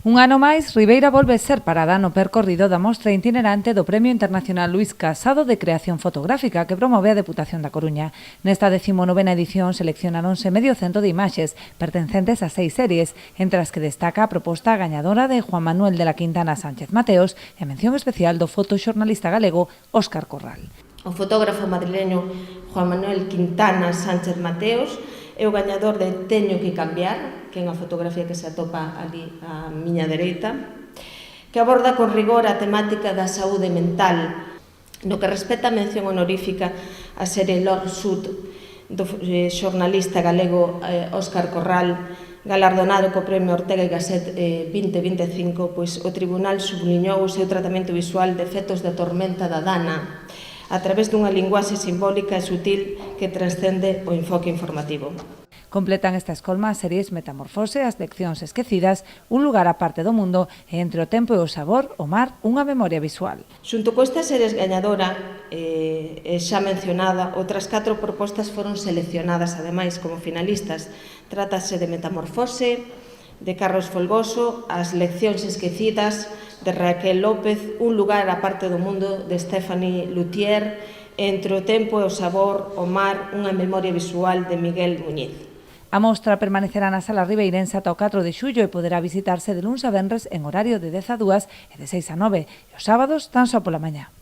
Un ano máis, Ribeira volve ser parada no percorrido da mostra itinerante do Premio Internacional Luís Casado de Creación Fotográfica que promove a Deputación da Coruña. Nesta 19ª edición seleccionaronse medio cento de imaxes pertencentes a 6 series, entre as que destaca a proposta gañadora de Juan Manuel de la Quintana Sánchez Mateos e a mención especial do fotoxornalista galego Óscar Corral. O fotógrafo madrileño Juan Manuel Quintana Sánchez Mateos é o gañador de Teño que cambiar, que é unha fotografía que se atopa ali á miña dereita, que aborda con rigor a temática da saúde mental, no que respecta a mención honorífica a serie Lord Sud do xornalista galego Óscar Corral, galardonado co Premio Ortega y Gasset 2025, pois o Tribunal subliñou o seu tratamento visual de efectos da tormenta da Dana, a través dunha linguaxe simbólica e sutil que transcende o enfoque informativo. Completan esta escolma as series Metamorfose, As leccións esquecidas, Un lugar aparte do mundo e Entre o tempo e o sabor, o mar, unha memoria visual. Xunto con esta series gañadora, xa mencionada, outras 4 propostas foron seleccionadas, ademais, como finalistas. Trátase de Metamorfose, de Carlos Folgoso, As leccións esquecidas, de Raquel López, Un lugar aparte do mundo, de Stephanie Luthier, Entre o tempo e o sabor, o mar, unha memoria visual, de Miguel Muñiz. A mostra permanecerá na Sala Ribeirense ata o 4 de xullo e poderá visitarse de luns a venres en horario de 10 a 2 e de 6 a 9, e os sábados tan só pola mañá.